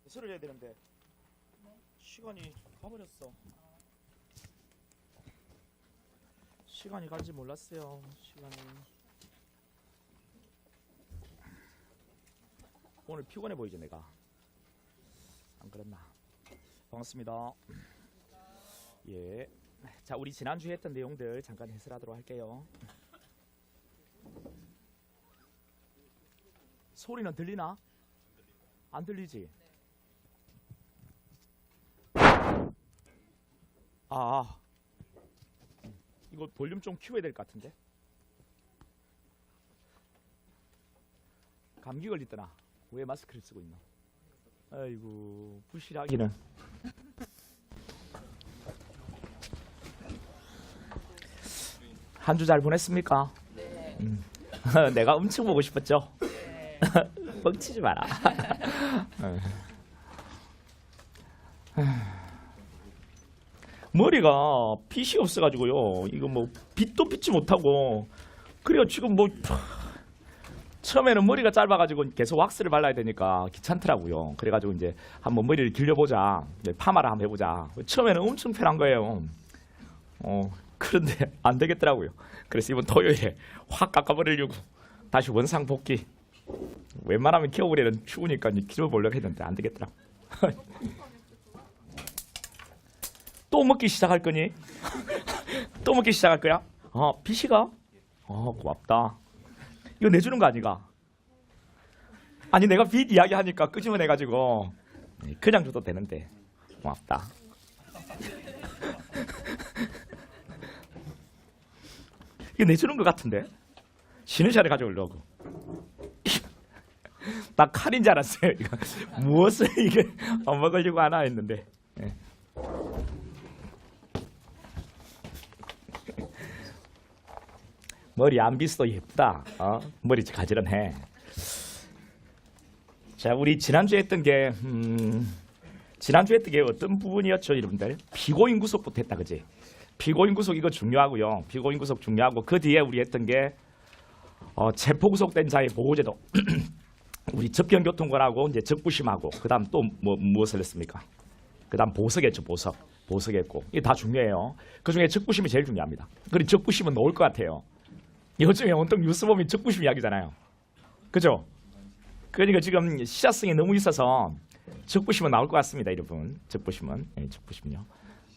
소리를 해야 되는데 시간이 가버렸어. 시간이 간지 몰랐어요. 시간이. 오늘 피곤해 보이죠 내가? 안 그랬나? 반갑습니다. 예. 자, 우리 지난주에 했던 내용들 잠깐 해설하도록 할게요. 소리는 들리나? 안 들리지? 아, 이거 볼륨 좀 키워야 될 것 같은데. 감기 걸리더나. 왜 마스크를 쓰고 있나? 아이고, 부실하기는. 한 주 잘 보냈습니까? 네. 내가 엄청 보고 싶었죠? 네. 뻥치지 마라. 머리가 빗이 없어가지고요. 이거 뭐 빗도 빗지 못하고. 그래요. 지금 뭐 처음에는 머리가 짧아가지고 계속 왁스를 발라야 되니까 귀찮더라고요. 그래가지고 이제 한번 머리를 길려보자. 파마를 한번 해보자. 처음에는 엄청 편한 거예요. 그런데 안 되겠더라고요. 그래서 이번 토요일에 확 깎아버리려고 다시 원상 복귀. 웬만하면 키워버리는 추우니까 키워보려고 했는데 안 되겠더라. 또 먹기 시작할 거니? 또 먹기 시작할 거야? 피시가? 고맙다. 이거 내주는 거 아니가? 아니 내가 빚 이야기 하니까 끄집어내가지고 그냥 줘도 되는데 고맙다. 이거 내주는 것 같은데? 쉬는 시간에 가져오려고. 나 칼인 줄 알았어요. 이거. 무엇을 이게 먹으려고 하나 했는데. 예. 머리 안 빗어도 예쁘다. 머리 가지런해. 자, 우리 지난주에 했던 게 어떤 부분이었죠, 여러분들? 피고인 구속부터 했다, 그지? 피고인 구속 이거 중요하고요. 피고인 구속 중요하고 그 뒤에 우리 했던 게 체포 구속된 자의 보호제도. 우리 접견교통권하고 이제 적부심하고 그다음 또 무엇을 했습니까? 그다음 보석했죠, 보석. 보석했고 이게 다 중요해요. 그 중에 적부심이 제일 중요합니다. 그리고 적부심은 나올 것 같아요. 요즘에 온통 뉴스 보면 적부심 이야기잖아요. 그죠? 그러니까 지금 시사성이 너무 있어서 적부심은 나올 것 같습니다, 여러분. 적부심은. 네, 적부심요.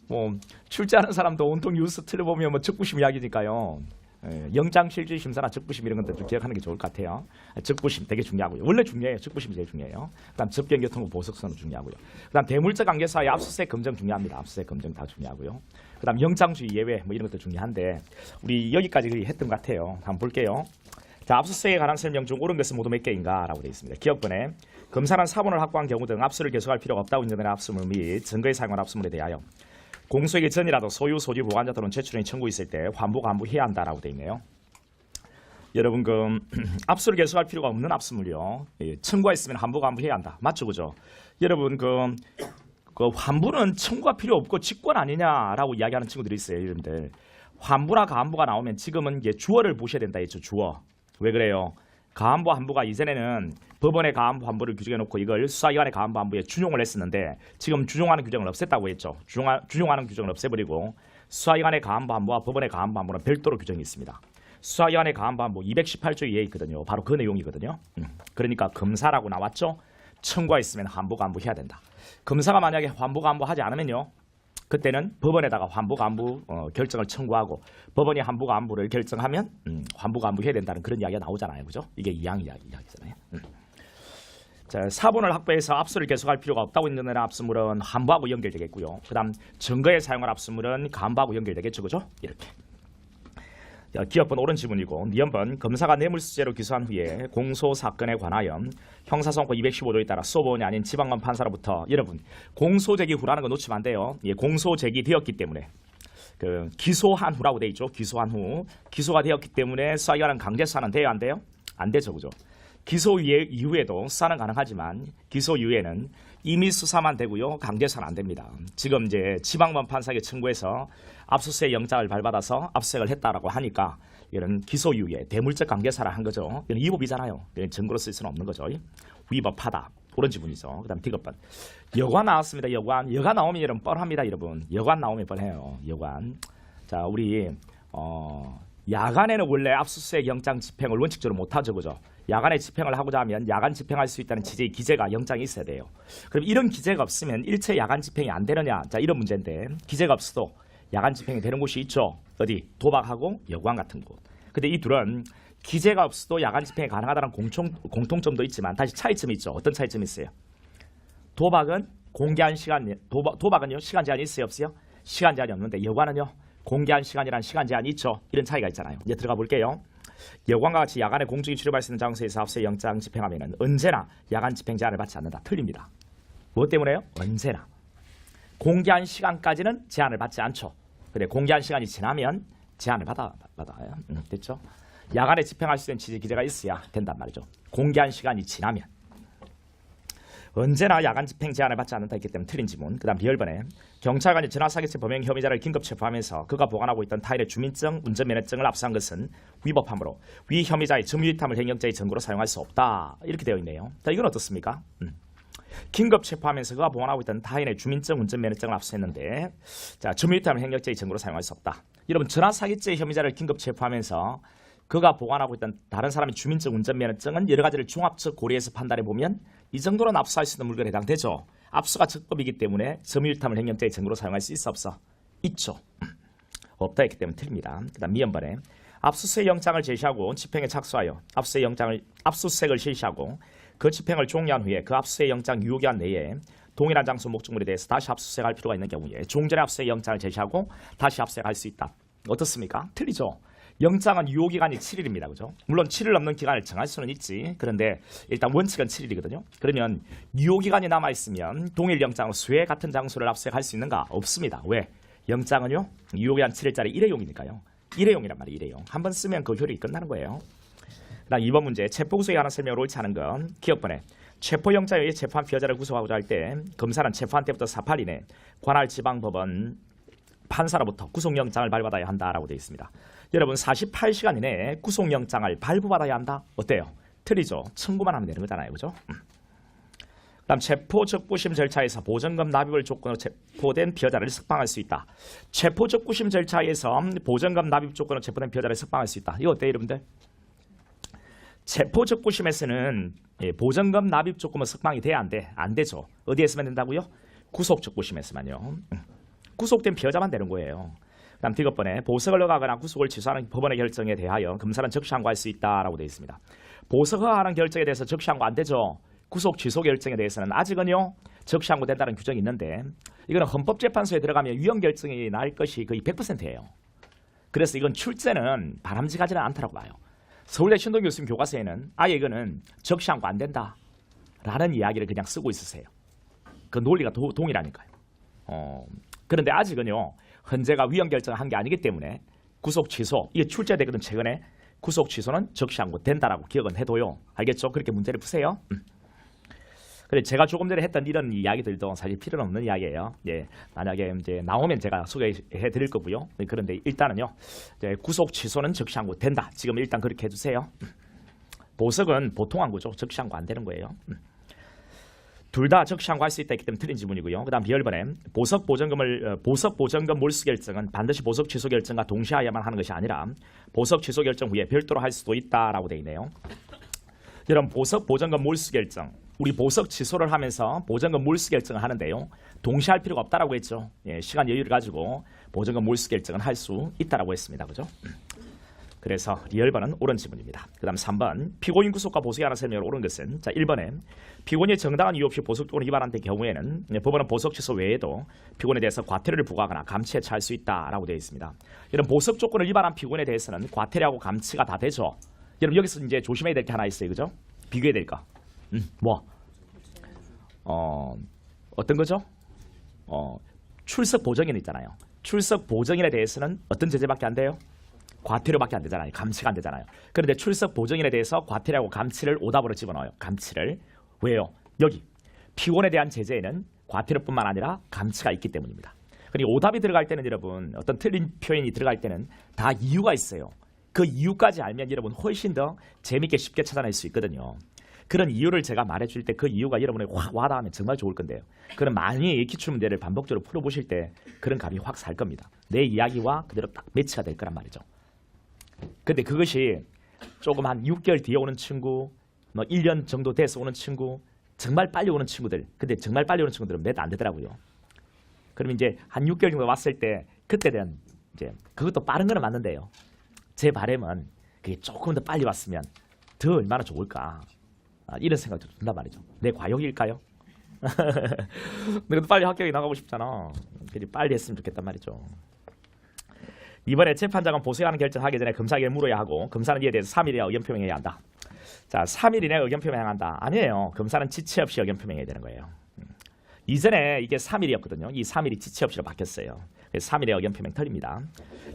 뭐 출제하는 사람도 온통 뉴스 틀어보면 뭐 적부심 이야기니까요. 영장실질 심사나 적부심 이런 것들 좀 기억하는 게 좋을 것 같아요. 적부심 되게 중요하고요. 원래 중요해요. 적부심이 제일 중요해요. 그다음 접견교통부 보석선은 중요하고요. 그다음 대물적 관계사의 압수수색 검증 중요합니다. 압수수색 검증 다 중요하고요. 그다음 영장주의 예외 뭐 이런 것도 중요한데 우리 여기까지 했던 것 같아요. 한번 볼게요. 자, 압수수색에 관한 설명 중 옳은 것은 모두 몇 개인가라고 되어 있습니다. 기억번에 검사는 사본을 확보한 경우 등 압수를 계속할 필요가 없다고 인정되는 압수물 및 증거에 사용한 압수물에 대하여 공소이기 전이라도 소유, 소지, 보관자 또는 제출인이 청구있을 때 환부, 간부해야 한다라고 되어 있네요. 여러분 압수를 계속할 필요가 없는 압수물이요. 청구가 있으면 환부, 간부해야 한다. 맞죠, 그죠? 여러분 그 환부는 청구가 필요 없고 직권 아니냐라고 이야기하는 친구들이 있어요, 여러분들. 환부나 간부가 나오면 지금은 이제 주어를 보셔야 된다 했죠, 주어. 왜 그래요? 가한부 환부가 이전에는 법원의 가한부 환부를 규정해놓고 이걸 수사기관의 가한부 환부에 준용을 했었는데 지금 준용하는 규정을 없앴다고 했죠. 준용하는 규정을 없애버리고 수사기관의 가한부 환부와 법원의 가한부 환부는 별도로 규정이 있습니다. 수사기관의 가한부 환부 218조 이하에 있거든요. 바로 그 내용이거든요. 그러니까 검사라고 나왔죠. 청구가 있으면 환부, 간부 해야 된다. 검사가 만약에 환부, 간부 하지 않으면요. 그때는 법원에다가 환부, 간부 결정을 청구하고 법원이 환부, 간부를 결정하면 환부, 간부 해야 된다는 그런 이야기가 나오잖아요. 그죠? 이게 이양 이야기잖아요. 자, 사본을 확보해서 압수를 계속할 필요가 없다고 인정되는 압수물은 환부하고 연결되겠고요. 그 다음 증거에 사용할 압수물은 간부하고 연결되겠죠. 그죠? 이렇게. 기업번 옳은 지문이고 니은번 검사가 뇌물수재로 기소한 후에 공소사건에 관하여 형사소송법 215조에 따라 수법원이 아닌 지방관 판사로부터 여러분 공소제기 후라는 거 놓치면 안 돼요. 예, 공소제기 되었기 때문에 기소한 후라고 돼 있죠. 기소한 후 기소가 되었기 때문에 수사기관은 강제 수사는 돼요, 안 돼요? 안 되죠, 그죠? 기소 이후에도 수사는 가능하지만 기소 이후에는 임의 수사만 되고요. 강제 수사는 안 됩니다. 지금 이제 지방관 판사에게 청구해서 압수수색 영장을 발받아서 압수수색을 했다라고 하니까 이런 기소 이후에 대물적 강제 수사를 한 거죠. 이건 위법이잖아요. 이건 증거로 쓸 수는 없는 거죠. 위법하다. 옳은 지문이죠. 그 다음 D번. 여관 나왔습니다. 여관. 여관 나오면 여러분 뻔합니다. 여러분. 여관 나오면 뻔해요. 여관. 자, 우리 야간에는 원래 압수수색 영장 집행을 원칙적으로 못하죠. 그죠? 야간에 집행을 하고자 하면 야간 집행할 수 있다는 취지의 기재가 영장이 있어야 돼요. 그럼 이런 기재가 없으면 일체 야간 집행이 안 되느냐? 자, 이런 문제인데 기재가 없어도 야간 집행이 되는 곳이 있죠. 어디? 도박하고 여관 같은 곳. 근데 이 둘은 기재가 없어도 야간 집행이 가능하다는 공통점도 있지만 다시 차이점이 있죠. 어떤 차이점이 있어요? 도박은 공개한 시간, 도박은요 시간 제한이 있어요 없어요? 시간 제한이 없는데 여관은요 공개한 시간이란 시간 제한이 있죠. 이런 차이가 있잖아요. 이제 들어가 볼게요. 여관과 같이 야간에 공중이 출입할 수 있는 장소에서 압수수색 영장 집행하면은 언제나 야간 집행 제한을 받지 않는다. 틀립니다. 무엇 때문에요? 언제나. 공개한 시간까지는 제한을 받지 않죠. 근데 공개한 시간이 지나면 제한을 받아요. 됐죠? 야간에 집행할 수 있는 취지 기재가 있어야 된단 말이죠. 공개한 시간이 지나면. 언제나 야간 집행 제한을 받지 않는다 했기 때문에 틀린 지문. 그 다음 B번에 경찰관이 전화사기죄 범행 혐의자를 긴급 체포하면서 그가 보관하고 있던 타인의 주민증, 운전면허증을 압수한 것은 위법하므로 위 혐의자의 점유이탐을 행령죄의 증거로 사용할 수 없다. 이렇게 되어 있네요. 자, 이건 어떻습니까? 긴급 체포하면서 그가 보관하고 있던 타인의 주민증, 운전면허증을 압수했는데 자, 점유이탐을 행령죄의 증거로 사용할 수 없다. 여러분 전화사기죄 혐의자를 긴급 체포하면서 그가 보관하고 있던 다른 사람의 주민증, 운전면허증은 여러 가지를 종합적 고려해서 판단해 보면 이 정도는 압수할 수 있는 물건에 해당되죠. 압수가 적법이기 때문에 점유이탐을 행령죄의 증거로 사용할 수 있어 없어? 있죠. 없다 했기 때문에 틀립니다. 그 다음 미연번에 압수수색 영장을 제시하고 집행에 착수하여 압수수색을 실시하고 그 집행을 종료한 후에 그 압수수색 영장 유효기한 내에 동일한 장소 목적물에 대해서 다시 압수수색할 필요가 있는 경우에 종전에 압수수색 영장을 제시하고 다시 압수수색할 수 있다. 어떻습니까? 틀리죠. 영장은 유효기간이 7일입니다. 그죠? 물론 7일 넘는 기간을 정할 수는 있지. 그런데 일단 원칙은 7일이거든요. 그러면 유효기간이 남아있으면 동일 영장을 수회 같은 장소를 압수수색할 수 있는가? 없습니다. 왜? 영장은요. 유효기간 7일짜리 일회용이니까요. 일회용이란 말이에요. 일회용. 한번 쓰면 그 효력이 끝나는 거예요. 그다음 2번 문제. 체포구속에 관한 설명을 옳지 않은 건 기억번에 체포영장에 의해 체포한 피해자를 구속하고자 할 때 검사는 체포한 때부터 4~8일 이내 관할 지방법원 판사로부터 구속영장을 발부받아야 한다라고 되어 있습니다. 여러분 48시간 이내에 구속영장을 발부받아야 한다? 어때요? 틀리죠. 청구만 하면 되는 거잖아요. 그죠? 그다음 체포적부심 절차에서 보전금 납입을 조건으로 체포된 피해자를 석방할 수 있다. 체포적부심 절차에서 보전금 납입 조건으로 체포된 피해자를 석방할 수 있다. 이거 어때요 여러분들? 체포적부심에서는 보전금 납입 조건은 석방이 돼야 안 돼? 안 되죠. 어디에서만 된다고요? 구속적부심에서만요. 구속된 피해자만 되는 거예요. 그다음 D번에 보석을 허가하거나 구속을 취소하는 법원의 결정에 대하여 검사는 적시 항고할 수 있다라고 되어 있습니다. 보석 허가하는 결정에 대해서 적시 항고 안 되죠. 구속 취소 결정에 대해서는 아직은요 적시 항고된다는 규정이 있는데 이거는 헌법재판소에 들어가면 위헌 결정이 날 것이 거의 100%예요. 그래서 이건 출제는 바람직하지는 않다고 봐요. 서울대 신동 교수님 교과서에는 아예 이거는 적시 항고 안 된다라는 이야기를 그냥 쓰고 있으세요. 그 논리가 동일하니까요. 그런데 아직은요 헌재가 위헌 결정을 한 게 아니기 때문에 구속 취소 이게 출제되거든. 최근에 구속 취소는 적시 항고 된다라고 기억은 해둬요. 알겠죠? 그렇게 문제를 푸세요. 그래 제가 조금 전에 했던 이런 이야기들도 사실 필요는 없는 이야기예요. 예, 만약에 이제 나오면 제가 소개해 드릴 거고요. 그런데 일단은요 이제 구속 취소는 적시 항고 된다. 지금 일단 그렇게 해주세요. 보석은 보통 항고죠. 적시 항고 안 되는 거예요. 둘 다 적시 항고할 수 있다 했기 때문에 틀린 지문이고요. 그다음 B번에 보석 보전금 몰수 결정은 반드시 보석 취소 결정과 동시하여야만 하는 것이 아니라 보석 취소 결정 후에 별도로 할 수도 있다라고 되어 있네요. 여러분 보석 보전금 몰수 결정 우리 보석 취소를 하면서 보전금 몰수 결정을 하는데요. 동시할 필요가 없다라고 했죠. 예, 시간 여유를 가지고 보전금 몰수 결정은 할 수 있다라고 했습니다. 그죠? 그래서 리얼번은 옳은 지문입니다. 그 다음 3번 피고인 구속과 보석에 관한 설명을 옳은 것은 자 1번에 피고인이 정당한 이유 없이 보석 조건을 위반한 경우에는 법원은 보석 취소 외에도 피고인에 대해서 과태료를 부과하거나 감치에 처할 수 있다라고 되어 있습니다. 이런 보석 조건을 위반한 피고인에 대해서는 과태료하고 감치가 다 되죠. 여러분 여기서 이제 조심해야 될 게 하나 있어요. 그죠? 비교해야 될 거. 뭐? 어떤 거죠? 출석 보정인 있잖아요. 출석 보정인에 대해서는 어떤 제재밖에 안 돼요? 과태료밖에 안 되잖아요. 감치가 안 되잖아요. 그런데 출석 보정인에 대해서 과태료하고 감치를 오답으로 집어넣어요. 감치를. 왜요? 여기 피고인에 대한 제재에는 과태료뿐만 아니라 감치가 있기 때문입니다. 그리고 오답이 들어갈 때는 여러분 어떤 틀린 표현이 들어갈 때는 다 이유가 있어요. 그 이유까지 알면 여러분 훨씬 더 재밌게 쉽게 찾아낼 수 있거든요. 그런 이유를 제가 말해줄 때 그 이유가 여러분에게 확 와닿으면 정말 좋을 건데요. 그런 많이 기출 문제를 반복적으로 풀어보실 때 그런 감이 확 살 겁니다. 내 이야기와 그대로 딱 매치가 될 거란 말이죠. 근데 그것이 조금 한 6개월 뒤에 오는 친구, 뭐 1년 정도 돼서 오는 친구, 정말 빨리 오는 친구들, 근데 정말 빨리 오는 친구들은 몇 안 되더라고요. 그럼 이제 한 6개월 정도 왔을 때 그때 대한 이제 그것도 빠른 거는 맞는데요. 제 바람은 그게 조금 더 빨리 왔으면 더 얼마나 좋을까, 이런 생각도 든단 말이죠. 내 과욕일까요? 내가 빨리 학교에 나가고 싶잖아. 그래서 빨리 했으면 좋겠단 말이죠. 이번에 재판장은 보수하는 결정하기 전에 검사에게 물어야 하고 검사는 이에 대해서 3일 이내 의견 표명해야 한다. 자, 3일 이내 의견 표명한다. 아니에요. 검사는 지체 없이 의견 표명해야 되는 거예요. 이전에 이게 3일이었거든요. 이 3일이 지체 없이로 바뀌었어요. 그래서 3일의 의견 표명 털입니다.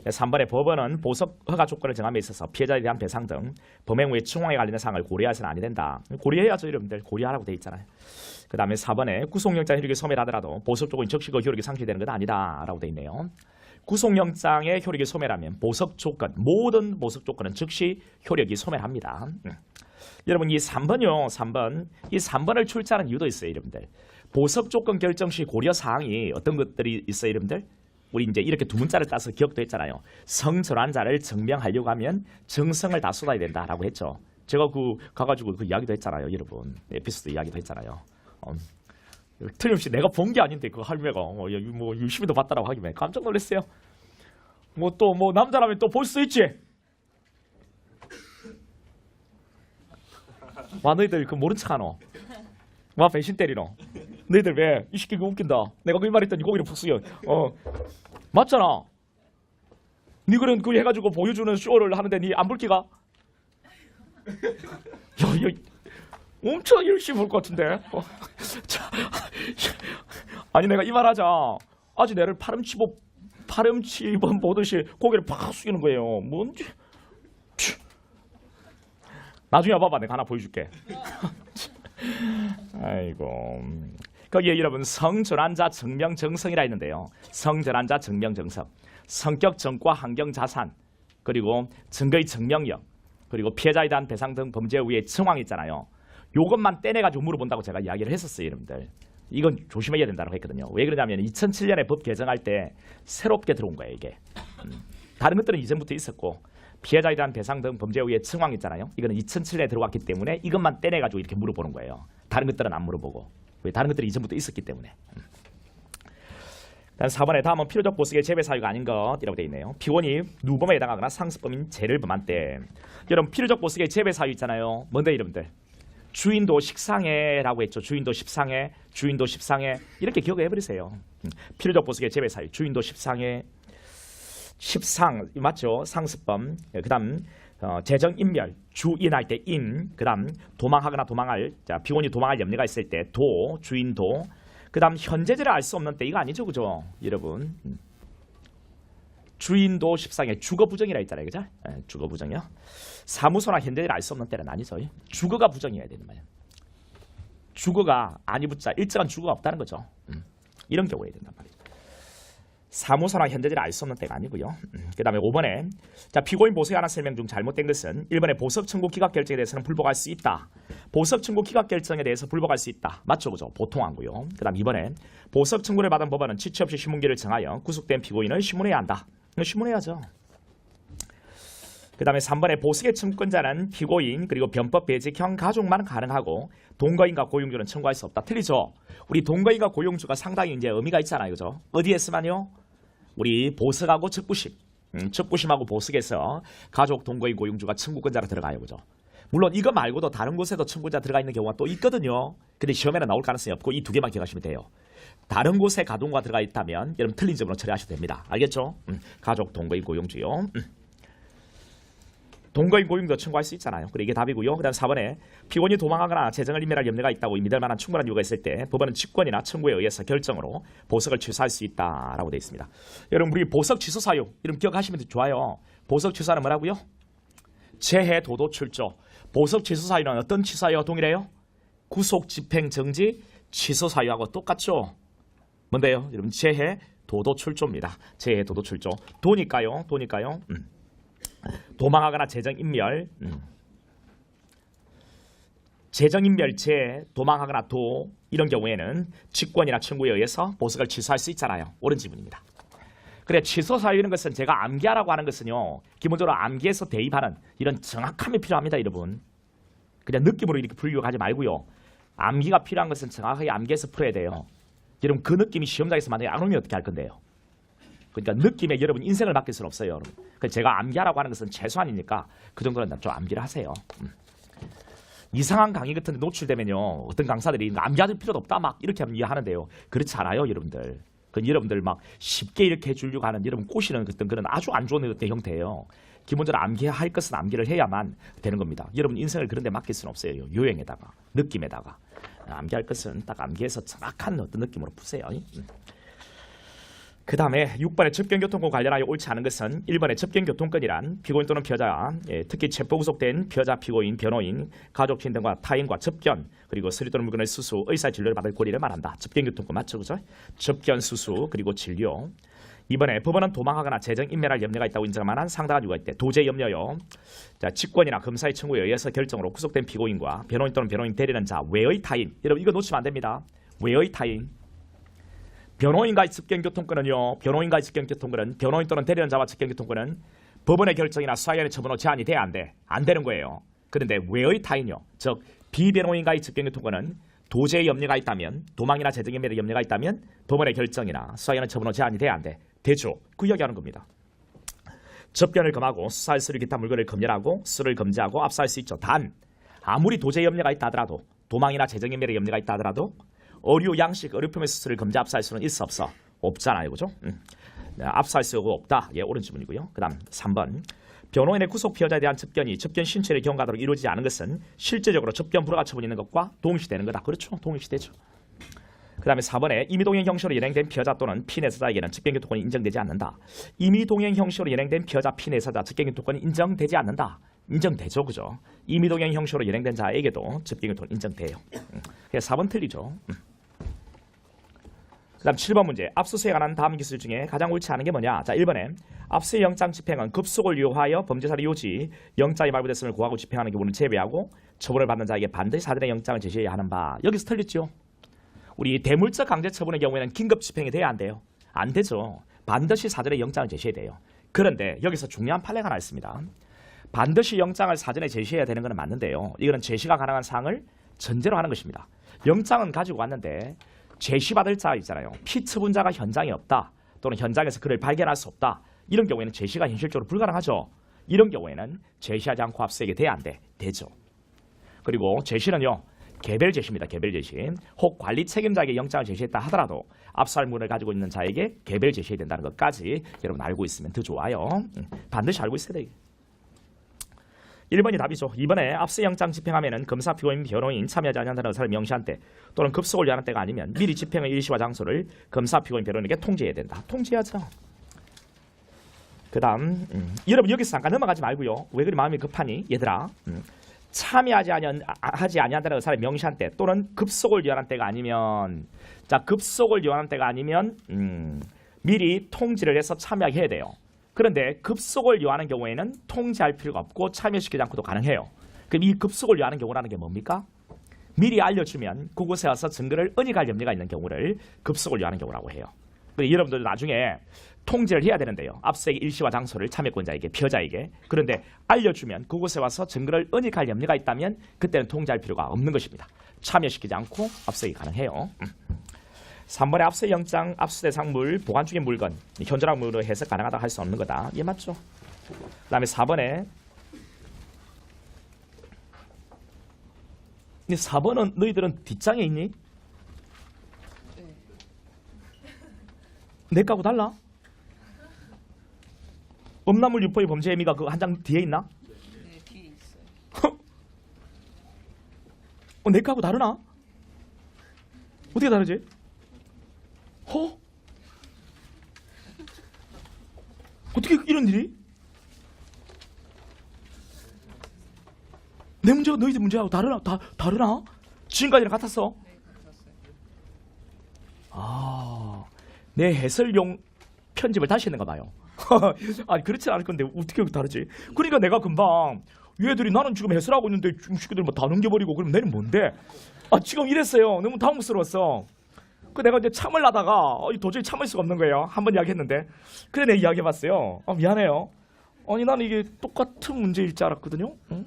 3번에 법원은 보석 허가 조건을 정함에 있어서 피해자에 대한 배상 등 범행 후에 충황에 관련된 사항을 고려해서는 아니 된다. 고려해야죠, 여러분들. 고려하라고 돼 있잖아요. 그 다음에 4번에 구속영장 효력이 소멸하더라도 보석 조건이 적시고 효력이 상실되는 건 아니다 라고 돼 있네요. 구속영장의 효력이 소멸하면 보석 조건, 모든 보석 조건은 즉시 효력이 소멸합니다. 여러분 이 3번요. 3번. 이 3번을 출제하는 이유도 있어요, 여러분들. 보석 조건 결정 시 고려 사항이 어떤 것들이 있어요, 여러분들? 우리 이제 이렇게 두 문자를 따서 기억도 했잖아요. 성전환자를 증명하려고 하면 정성을 다 쏟아야 된다라고 했죠. 제가 가가지고 그 이야기도 했잖아요, 여러분. 에피소드 이야기도 했잖아요. 틀림없이 내가 본 게 아닌데 그 할매가 뭐 유심히도 봤다라고 하기면 깜짝 놀랐어요. 뭐 또 뭐 남자라면 또 볼 수 있지. 와 너희들 그 모른 척하노. 와 배신 때리노. 너희들 왜 이 새끼가 웃긴다. 내가 그 말했더니 고기를 푹 쓰여. 맞잖아. 니들은 그 해가지고 보여주는 쇼를 하는데 니 안 볼 기가? 야, 엄청 열심히 볼 것 같은데. 아니 내가 이 말하자. 아직 내를 파렴치범 보듯이 고개를 팍 숙이는 거예요. 뭔지. 나중에 와봐봐. 내가 하나 보여줄게. 아이고. 거기에 여러분 성전환자 증명정성이라 있는데요. 성전환자 증명정성, 성격 정과 환경 자산, 그리고 증거의 증명력, 그리고 피해자에 대한 배상 등 범죄 후의 정황 있잖아요. 요것만 떼내가지고 물어본다고 제가 이야기를 했었어요, 여러분들. 이건 조심해야 된다고 했거든요. 왜 그러냐면 2007년에 법 개정할 때 새롭게 들어온 거예요, 이게. 다른 것들은 이전부터 있었고 피해자에 대한 배상 등 범죄 후의 정황 있잖아요. 이거는 2007년에 들어왔기 때문에 이것만 떼내가지고 이렇게 물어보는 거예요. 다른 것들은 안 물어보고. 왜? 다른 것들이 이전부터 있었기 때문에. 다음 4번에 다음은 필요적 보석의 재배 사유가 아닌 것이라고 되어 있네요. 피고인이 누범에 해당하거나 상습범인 죄를 범한 때, 여러분 필요적 보석의 재배 사유 있잖아요. 뭔데 여러분들? 주인도 식상해라고 했죠. 주인도 십상해, 주인도 십상해 이렇게 기억해 버리세요. 필요적 보석의 재배 사유, 주인도 십상해, 십상 맞죠? 상습범. 그다음 재정인멸, 주인할 때 인, 그다음 도망하거나 도망할, 자 피고인이 도망할 염려가 있을 때 도, 주인도. 그다음 현재제를 알 수 없는 때 이거 아니죠, 그죠, 여러분? 주인도 십상해, 주거 부정이라 했잖아요, 그죠? 주거 부정이요. 사무소나 현재제를 알 수 없는 때는 아니죠. 주거가 부정이어야 되는 말이에요. 주거가 아니 붙자 일정한 주거가 없다는 거죠. 이런 경우에 된단 말이죠. 사무소나 현재제를 알 수 없는 때가 아니고요. 그 다음에 5번에 자 피고인 보석에 관한 설명 중 잘못된 것은 1번에 보석 청구 기각 결정에 대해서는 불복할 수 있다. 보석 청구 기각 결정에 대해서 불복할 수 있다. 맞죠, 그죠? 보통 하고요. 그 다음 2번에 보석 청구를 받은 법원은 지체 없이 신문기를 정하여 구속된 피고인을 신문해야 한다. 신문해야죠. 그 다음에 3번에 보석의 청구권자는 피고인 그리고 변법 배직형 가족만 가능하고 동거인과 고용주는 청구할 수 없다. 틀리죠? 우리 동거인과 고용주가 상당히 이제 의미가 있잖아요, 그죠? 어디에서만요? 우리 보석하고 측부심, 측부심하고 보석에서 가족, 동거인, 고용주가 청구권자로 들어가요, 그죠? 물론 이거 말고도 다른 곳에도 청구자 들어가 있는 경우가 또 있거든요. 근데 시험에는 나올 가능성이 없고 이 두 개만 기억하시면 돼요. 다른 곳에 가동과 들어가 있다면 여러분 틀린 점으로 처리하셔도 됩니다. 알겠죠? 가족, 동거인, 고용주요. 동거인 고용도 청구할 수 있잖아요. 그리고 이게 답이고요. 그 다음 4번에 피고인이 도망하거나 재정을 인멸할 염려가 있다고 믿을 만한 충분한 이유가 있을 때 법원은 직권이나 청구에 의해서 결정으로 보석을 취소할 수 있다라고 되어 있습니다. 여러분 우리 보석 취소 사유 이름 기억하시면 좋아요. 보석 취소는 뭐라고요? 재해, 도도, 출조. 보석 취소 사유는 어떤 취소 사유와 동일해요? 구속, 집행, 정지, 취소 사유하고 똑같죠? 뭔데요? 여러분 재해, 도도, 출조입니다. 재해, 도도, 출조. 도니까요. 도망하거나 재정인멸. 재정인멸죄, 도망하거나 이런 경우에는 직권이나 청구에 의해서 보석을 취소할 수 있잖아요. 옳은 지문입니다. 그래, 취소 사유 이런 것은 제가 암기하라고 하는 것은요, 기본적으로 암기해서 대입하는 이런 정확함이 필요합니다, 여러분. 그냥 느낌으로 이렇게 풀려고 하지 말고요. 암기가 필요한 것은 정확하게 암기해서 풀어야 돼요. 여러분 그 느낌이 시험장에서 만약에 안 오면 어떻게 할 건데요? 그러니까 느낌에 여러분 인생을 맡길 수는 없어요, 여러분. 그래서 제가 암기하라고 하는 것은 최소한이니까 그 정도는 좀 암기를 하세요. 이상한 강의 같은 데 노출되면요, 어떤 강사들이 암기할 필요도 없다 막 이렇게 하는데요. 그렇지 않아요, 여러분들. 그 여러분들 막 쉽게 이렇게 해주려고 하는 여러분 꼬시는 그런 아주 안 좋은 어떤 형태예요. 기본적으로 암기할 것은 암기를 해야만 되는 겁니다. 여러분 인생을 그런 데 맡길 수는 없어요. 요행에다가 느낌에다가 암기할 것은 딱 암기해서 정확한 어떤 느낌으로 푸세요. 그 다음에 6번의 접견교통권 관련하여 옳지 않은 것은 1번의 접견교통권이란 피고인 또는 피해자, 특히 체포구속된 피해자, 피고인, 변호인, 가족, 지인 등과 타인과 접견, 그리고 서류 또는 물건의 수수, 의사진료를 받을 권리를 말한다. 접견교통권 맞죠? 그죠? 접견, 수수, 그리고 진료. 2번에 법원은 도망하거나 재정인멸할 염려가 있다고 인정할 만한 상당한 이유가 있대. 도제 염려요. 자, 직권이나 검사의 청구에 의해서 결정으로 구속된 피고인과 변호인 또는 변호인 대리는 자, 외의 타인. 여러분 이거 놓치면 안 됩니다. 외의 타인. 변호인과의 접견교통권은요. 변호인과의 접견교통권은 변호인 또는 대리인자와 접견교통권은 법원의 결정이나 수사기관의 처분으로 제한이 돼야 안 돼. 안 되는 거예요. 그런데 외의 타인요. 즉 비변호인과의 접견교통권은 도제의 염려가 있다면, 도망이나 재정인멸의 염려가 있다면 법원의 결정이나 수사기관의 처분으로 제한이 돼야 안 돼. 되죠. 그 이야기하는 겁니다. 접견을 금하고 수사할 서류 기타 물건을 검열하고 수를 금지하고 압수할 수 있죠. 단 아무리 도제의 염려가 있다 하더라도, 도망이나 재정인멸의 염려가 있다 하더라도 어류, 양식, 어류품의 수수를 금지 압수할 수는 있어 없어? 없잖아요. 그죠? 압수할 수가 없다. 예, 옳은 질문이고요. 그 다음 3번. 변호인의 구속 피해자에 대한 접견이 접견 신체를 경과하도록 이루어지지 않은 것은 실제적으로 접견 불허가 처분이 있는 것과 동일시되는 거다. 그렇죠? 동일시되죠. 그 다음에 4번에 임의동행 형식으로 연행된 피해자 또는 피내사자에게는 접견교통권이 인정되지 않는다. 임의동행 형식으로 연행된 피해자, 피내사자, 접견교통권이 인정되지 않는다. 인정되죠. 그죠? 임의동행 형식으로 연행된 자에게도 접견교통은 인정돼요. 그래서 4번 틀리죠. 그 다음 7번 문제. 압수수색에 관한 다음 기술 중에 가장 옳지 않은 게 뭐냐. 자, 1번에 압수 영장 집행은 급속을 이용하여 범죄사를 요지 영장이 발부됐음을 구하고 집행하는 경우는 제외하고 처분을 받는 자에게 반드시 사전에 영장을 제시해야 하는 바. 여기서 틀렸죠. 우리 대물적 강제 처분의 경우에는 긴급 집행이 돼야 안 돼요. 안 되죠. 반드시 사전에 영장을 제시해야 돼요. 그런데 여기서 중요한 판례가 하나 있습니다. 반드시 영장을 사전에 제시해야 되는 것은 맞는데요. 이거는 제시가 가능한 사항을 전제로 하는 것입니다. 영장은 가지고 왔는데 제시받을 자 있잖아요. 피처분자가 현장에 없다. 또는 현장에서 그를 발견할 수 없다. 이런 경우에는 제시가 현실적으로 불가능하죠. 이런 경우에는 제시하지 않고 압수수색이 돼야 안 돼. 되죠. 그리고 제시는요. 개별 제시입니다. 개별 제시. 혹 관리 책임자에게 영장을 제시했다 하더라도 압수할 문을 가지고 있는 자에게 개별 제시해야 된다는 것까지 여러분 알고 있으면 더 좋아요. 반드시 알고 있어야 돼. 1번이 답이죠. 2번에 압수영장 집행하면은 검사, 피고인, 변호인 참여하지 않는다는 의사를 명시한 때 또는 급속을 요하는 때가 아니면 미리 집행의 일시와 장소를 검사, 피고인, 변호인에게 통지해야 된다. 통지하죠. 그 다음 여러분 여기서 잠깐 넘어가지 말고요. 왜 그리 마음이 급하니? 얘들아. 참여하지 아니한다는 의사를 명시한 때 또는 급속을 요하는 때가 아니면, 자, 급속을 요하는 때가 아니면 미리 통지를 해서 참여하게 해야 돼요. 그런데 급속을 요하는 경우에는 통지할 필요가 없고 참여시키지 않고도 가능해요. 그럼 이 급속을 요하는 경우라는 게 뭡니까? 미리 알려주면 그곳에 와서 증거를 은닉할 염려가 있는 경우를 급속을 요하는 경우라고 해요. 여러분들 나중에 통지를 해야 되는데요. 압수수색 일시와 장소를 참여권자에게, 피해자에게. 그런데 알려주면 그곳에 와서 증거를 은닉할 염려가 있다면 그때는 통지할 필요가 없는 것입니다. 참여시키지 않고 압수수색이 가능해요. 3번에 압수영장, 압수대상물, 보관 중인 물건, 현존함으로 해석 가능하다 할 수 없는 거다. 이게 맞죠? 그 다음에 4번에 4번은 너희들은 뒷장에 있니? 네. 내 거하고 달라? 음란물 유포의 범죄 혐의가 그 한 장 뒤에 있나? 네, 뒤에 있어요. 내 거하고 다르나? 어떻게 다르지? 어떻게 이런 일이? 내 문제가 너희들 문제하고 다르나? 지금까지는 같았어? 네, 같았어요. 내 해설용 편집을 다시 했는가 봐요. 아니 그렇지 않을 건데 어떻게 다르지? 그러니까 내가 금방 얘들이 나는 지금 해설하고 있는데 중식들 뭐 다 넘겨버리고 그러면 내는 뭔데? 지금 이랬어요. 너무 당혹스러웠어. 그 내가 이제 참을 하다가 도저히 참을 수가 없는 거예요. 한 번 이야기했는데 그래 내가 이야기해봤어요. 미안해요. 아니 나는 이게 똑같은 문제일 줄 알았거든요. 응?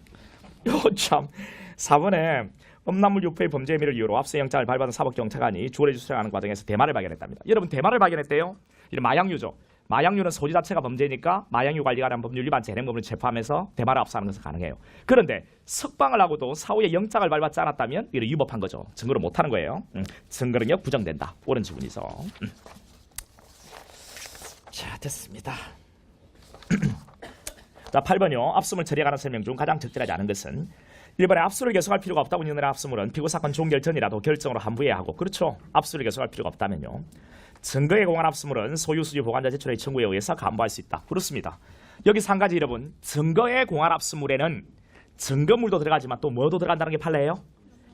참 4번에 음란물 유포의 범죄 혐의를 이유로 압수 영장을 발부한 사법경찰관이 주거지 수행하는 과정에서 대마를 발견했답니다. 여러분 대마를 발견했대요. 이런 마약류죠. 마약류는 소지 자체가 범죄니까 마약류 관리에 관한 법률 위반 재량범을 체포하면서 대마를 압수하는 것은 가능해요. 그런데 석방을 하고도 사후에 영장을 발부하지 않았다면 이를 위법한 거죠. 증거를 못하는 거예요. 증거 능력 부정된다. 옳은 지문이죠. 자 됐습니다. 자 8번이요. 압수물 처리에 관한 설명 중 가장 적절하지 않은 것은 1번에 압수를 계속할 필요가 없다고 인정되는 압수물은 피고 사건 종결 전이라도 결정으로 환부해야 하고 그렇죠. 압수를 계속할 필요가 없다면요. 증거에 공한 압수물은 소유 수지 보관자 제출의 청구에 의해서 감부할 수 있다. 그렇습니다. 여기서 한 가지 여러분 증거에 공한 압수물에는 증거물도 들어가지만 또 뭐도 들어간다는 게 판례예요?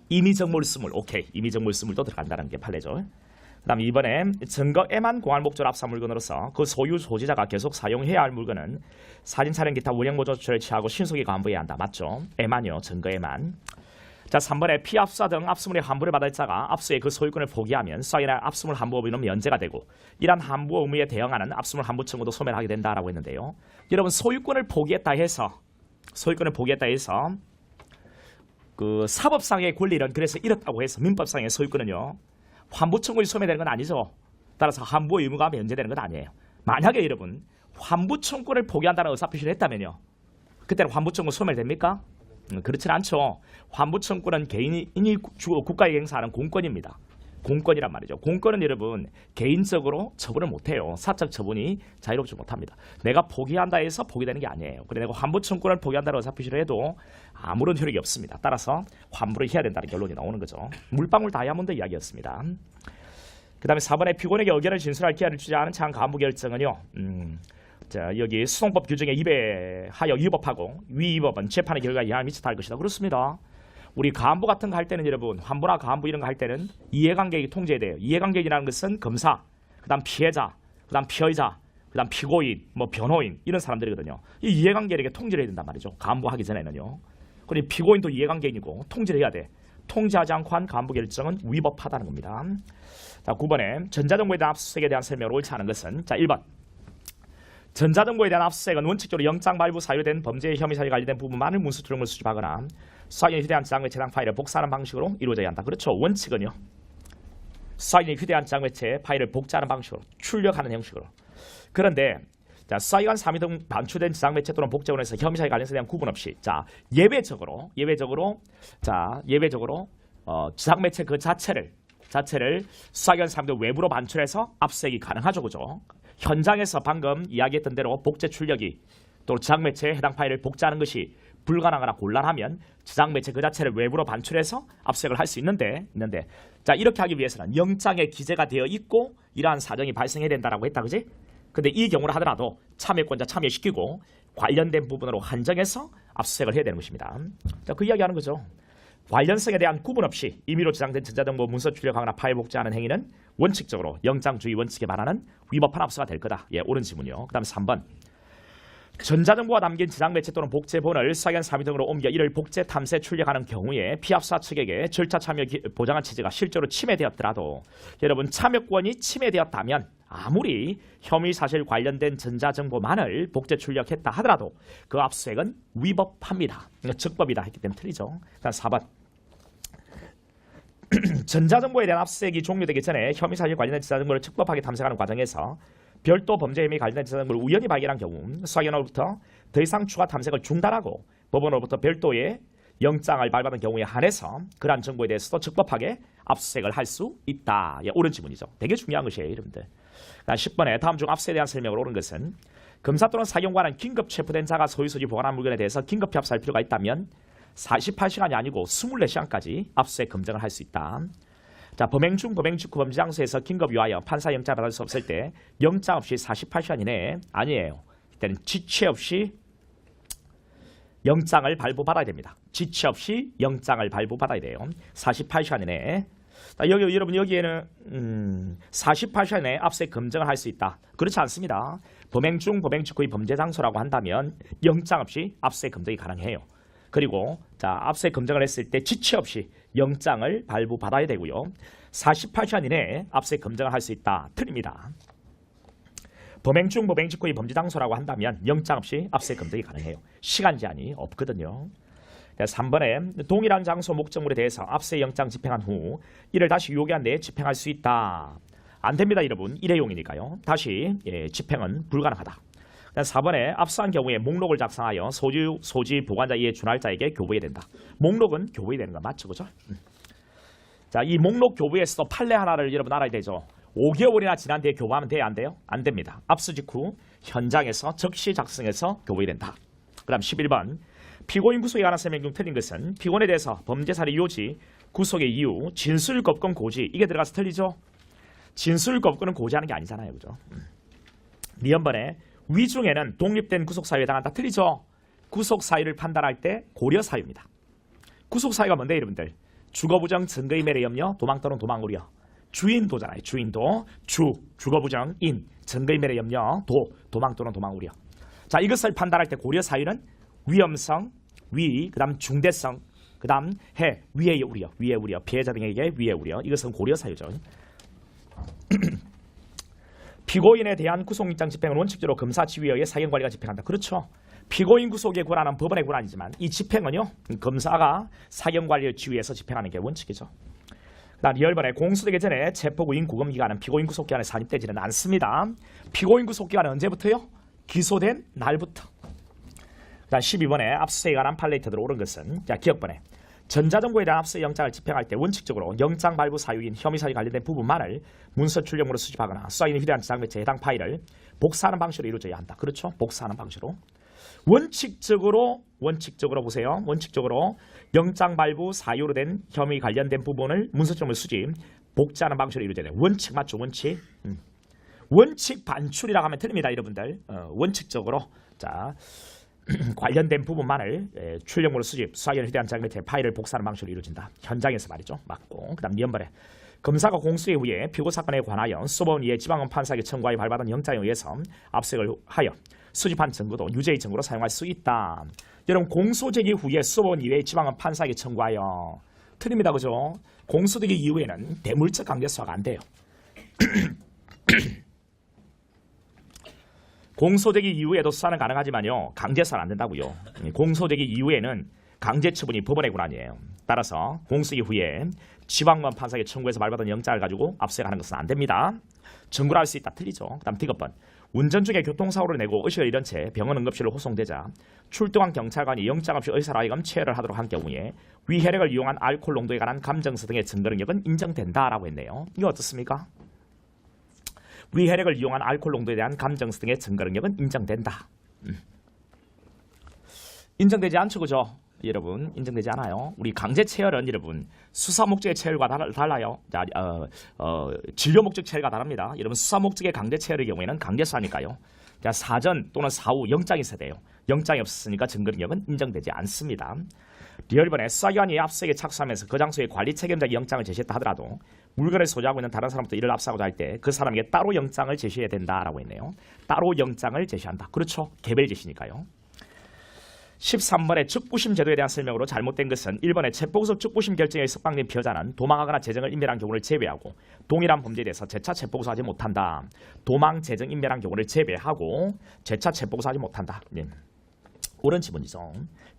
임의적물수물. 오케이. 임의적물수물도 들어간다는 게 판례죠. 그 다음 2번에 증거에만 공할 목적으로 압수한 물건으로서 그 소유 소지자가 계속 사용해야 할 물건은 사진 촬영 기타 원형 조처를 취하고 신속히 감부해야 한다. 맞죠? 에만요. 증거에만. 자 3번에 피압수사 등 압수물의 환부를 받을 자가 압수의 그 소유권을 포기하면 수사인의 압수물 환부 의무는 면제가 되고 이러한 환부 의무에 대응하는 압수물 환부 청구도 소멸하게 된다라고 했는데요. 여러분 소유권을 포기했다 해서 그 사법상의 권리는 그래서 이렇다고 해서 민법상의 소유권은요. 환부 청구에 소멸되는 건 아니죠. 따라서 환부 의무가 면제되는 건 아니에요. 만약에 여러분 환부 청구를 포기한다는 의사표시를 했다면요. 그때는 환부 청구 소멸됩니까? 그렇진 않죠. 환부 청구는 개인이 국가에 행사하는 공권입니다. 공권이란 말이죠. 공권은 여러분 개인적으로 처분을 못해요. 사적 처분이 자유롭지 못합니다. 내가 포기한다 해서 포기되는 게 아니에요. 그래 내가 환부 청구를 포기한다는 의사표시를 해도 아무런 효력이 없습니다. 따라서 환부를 해야 된다는 결론이 나오는 거죠. 물방울 다이아몬드 이야기였습니다. 그 다음에 4번에 피고인에게 의견을 진술할 기한을 주지 않은 차한 간부 결정은요. 자 여기 수송법 규정에 위배하여 위법하고 위법은 재판의 결과에 영향을 미치다 할 것이다. 그렇습니다. 우리 간부 같은 거 할 때는 여러분 환부나 간부 이런 거 할 때는 이해관계가 통제해야 돼요. 이해관계이라는 것은 검사, 그다음 피해자, 그다음 피의자, 그다음 피고인, 뭐 변호인 이런 사람들이거든요. 이 이해관계에게 통제를 해야 된단 말이죠. 간부하기 전에는요. 그리고 피고인도 이해관계인이고 통제를 해야 돼. 통제하지 않고 한 간부 결정은 위법하다는 겁니다. 자 9번에 전자정보에 대한 압수수색에 대한 설명을 옳지 않은 것은 자 1번 전자정보에 대한 압수수색은 원칙적으로 영장 발부 사유된 범죄 혐의 사실에 관련된 부분만을 문서 출력물 수집하거나 수사인이 휴대한 지장매체 해당 파일을 복사하는 방식으로 이루어져야 한다. 그렇죠. 원칙은요. 수사인이 휴대한 지장매체 파일을 복사하는 방식으로 출력하는 형식으로. 그런데 자, 수사기관 3위 등 반출된 지장매체 또는 복제본에서 혐의 사실 관련성에 대한 구분 없이 자 예외적으로 지장매체 그 자체를 수사기관 3위 등 외부로 반출해서 압수수색이 가능하죠. 그죠. 현장에서 방금 이야기했던 대로 복제 출력이 또 지장매체에 해당 파일을 복제하는 것이 불가능하거나 곤란하면 지장매체 그 자체를 외부로 반출해서 압수수색을 할 수 있는데 자 이렇게 하기 위해서는 영장에 기재가 되어 있고 이러한 사정이 발생해야 된다라고 했다. 그지? 근데 이 경우를 하더라도 참여권자 참여시키고 관련된 부분으로 한정해서 압수수색을 해야 되는 것입니다. 자, 그 이야기하는 거죠. 관련성에 대한 구분 없이 임의로 지장된 전자정보 문서 출력하거나 파일 복제하는 행위는 원칙적으로 영장주의 원칙에 반하는 위법한 압수가 될 거다. 예, 옳은 지문이요. 그 다음 3번. 전자정보가 담긴 지장매체 또는 복제본을 수사기관 3위 등으로 옮겨 이를 복제, 탐색, 출력하는 경우에 피압수사 측에게 절차 참여 보장한 취지가 실제로 침해되었더라도 여러분 참여권이 침해되었다면 아무리 혐의 사실 관련된 전자정보만을 복제, 출력했다 하더라도 그 압수수색은 위법합니다. 적법이다 했기 때문에 틀리죠. 다음 4번. 전자정보에 대한 압수수색이 종료되기 전에 혐의 사실 관련된 전자정보를 적법하게 탐색하는 과정에서 별도 범죄 혐의 관련된 전자정보를 우연히 발견한 경우 수사기관으로부터 더 이상 추가 탐색을 중단하고 법원으로부터 별도의 영장을 발부하는 경우에 한해서 그러한 정보에 대해서도 적법하게 압수수색을 할 수 있다. 예, 옳은 지문이죠. 되게 중요한 것이에요. 여러분들. 10번에 다음 중 압수에 대한 설명을 옳은 것은 검사 또는 사경관은 긴급 체포된 자가 소유소지 보관한 물건에 대해서 긴급히 압수할 필요가 있다면 48시간이 아니고 24시간까지 압수수색 검증을 할 수 있다. 자, 범행 중 범행 직후 범죄 장소에서 긴급 유하여 판사 영장 받을 수 없을 때 영장 없이 48시간 이내에 아니에요. 이때는 지체 없이 영장을 발부받아야 됩니다. 지체 없이 영장을 발부받아야 돼요. 48시간 이내에. 자, 여러분 여기에는 48시간 내에 압수수색 검증을 할 수 있다. 그렇지 않습니다. 범행 중 범행 직후의 범죄 장소라고 한다면 영장 없이 압수수색 검증이 가능해요. 그리고 자 앞서에 검증을 했을 때 지체 없이 영장을 발부받아야 되고요. 48시간 이내에 앞서에 검증을 할 수 있다. 틀립니다. 범행 중 범행 직후의 범죄 장소라고 한다면 영장 없이 앞서에 검증이 가능해요. 시간 제한이 없거든요. 3번에 동일한 장소 목적물에 대해서 앞서에 영장 집행한 후 이를 다시 요기한 내에 집행할 수 있다. 안 됩니다, 여러분. 일회용이니까요. 다시 집행은 불가능하다. 4번에 앞서한 경우에 목록을 작성하여 소지 보관자 이에 준할 자에게 교부해야 된다. 목록은 교부해야 되는 거 맞죠, 그죠? 자, 이 목록 교부에서 판례 하나를 여러분 알아야 되죠. 5개월이나 지난 뒤에 교부하면 돼요, 안 돼요? 안 됩니다. 압수 직후 현장에서 즉시 작성해서 교부해야 된다. 그 다음 11번 피고인 구속에 관한 설명 중 틀린 것은 피고인에 대해서 범죄 사례 요지, 구속의 이유, 진술 겁권 고지 이게 들어가서 틀리죠. 진술 겁권은 고지하는 게 아니잖아요, 그죠? 미연번에 위중에는 독립된 구속 사유에 해당한다. 틀리죠. 구속 사유를 판단할 때 고려 사유입니다. 구속 사유가 뭔데 여러분들? 주거부정, 증거인멸의 염려, 도망 또는 도망 우려. 주인도잖아요. 주인도, 주거부정, 인, 증거인멸의 염려, 도망 또는 도망 우려. 자, 이것을 판단할 때 고려 사유는 위험성, 그다음 중대성, 그다음 위의 우려, 피해자 등에게 위의 우려. 이것은 고려 사유죠. 피고인에 대한 구속영장 집행은 원칙적으로 검사 지휘에 의해 사경관리가 집행한다. 그렇죠. 피고인 구속의 권한은 법원의 권한이지만 이 집행은요 검사가 사경관리의 지휘에서 집행하는 게 원칙이죠. 그다음 10번에 공소되기 전에 체포구인 구금기간은 피고인 구속기간에 산입되지는 않습니다. 피고인 구속기간은 언제부터요? 기소된 날부터. 그다음 12번에 압수수색에 관한 판례에 들어오는 것은 자 기억번에 전자정보에 대한 압수수색 영장을 집행할 때 원칙적으로 영장 발부 사유인 혐의 사유 관련된 부분만을 문서 출력물로 수집하거나 수사인이 필요한 지상 매체 해당 파일을 복사하는 방식으로 이루어져야 한다. 그렇죠? 복사하는 방식으로. 원칙적으로 보세요. 원칙적으로 영장 발부 사유로 된 혐의 관련된 부분을 문서 출력물 수집, 복제하는 방식으로 이루어져야 돼요. 원칙 맞죠? 원칙. 원칙 반출이라고 하면 틀립니다, 여러분들. 원칙적으로 자 관련된 부분만을 출력물로 수집, 수사기관에 휴대한 자기 밑에 파일을 복사하는 방식으로 이루어진다. 현장에서 말이죠. 맞고. 그 다음 니언벌에 검사가 공수에 의해 피고 사건에 관하여 수법원 이에 지방원 판사에게 청구하여 발받은 영장에 의해서 압수수색을 하여 수집한 증거도 유죄의 증거로 사용할 수 있다. 여러분 공소제기 후에 수법원 이외에 지방원 판사에게 청구하여 틀립니다. 그죠? 공소되기 이후에는 대물적 강제 수사가 안 돼요. 공소되기 이후에도 수사는 가능하지만요. 강제 수사는 안 된다고요. 공소되기 이후에는 강제 처분이 법원의 권한이에요. 따라서 공소되기 후에 지방원 판사에게 청구해서 발받은 영장을 가지고 압수수색하는 것은 안 됩니다. 청구를 할 수 있다. 틀리죠. 그 다음 D급번 운전 중에 교통사고를 내고 의식을 잃은 채 병원 응급실로 호송되자 출동한 경찰관이 영장 없이 의사로 하여금 체열을 하도록 한 경우에 위해력을 이용한 알코올 농도에 관한 감정서 등의 증거 능력은 인정된다라고 했네요. 이거 어떻습니까? 위해력을 이용한 알코올 농도에 대한 감정서 등의 증거 능력은 인정된다. 인정되지 않죠, 그죠? 여러분 인정되지 않아요. 우리 강제 체열은 여러분 수사 목적의 체열과 달라요. 자, 진료 목적 체열과 다릅니다. 여러분 수사 목적의 강제 체열의 경우에는 강제 수사니까요. 자, 사전 또는 사후 영장이 있어야 돼요. 영장이 없으니까 증거 능력은 인정되지 않습니다. 리얼번에 수사기관이 압수수색에 착수하면서 그 장소에 관리 책임자에게 영장을 제시했다 하더라도 물건을 소지하고 있는 다른 사람부터 이를 압수하고자 할 때 그 사람에게 따로 영장을 제시해야 된다라고 했네요. 따로 영장을 제시한다. 그렇죠. 개별 제시니까요. 13번의 즉부심 제도에 대한 설명으로 잘못된 것은 1번의 체포구속 즉부심 결정에 석방된 피해자는 도망하거나 재정을 인멸한 경우를 제외하고 동일한 범죄에 대해서 재차 체포구속하지 못한다. 도망, 재정, 인멸한 경우를 제외하고 재차 체포구속하지 못한다. 옳은 지문이죠.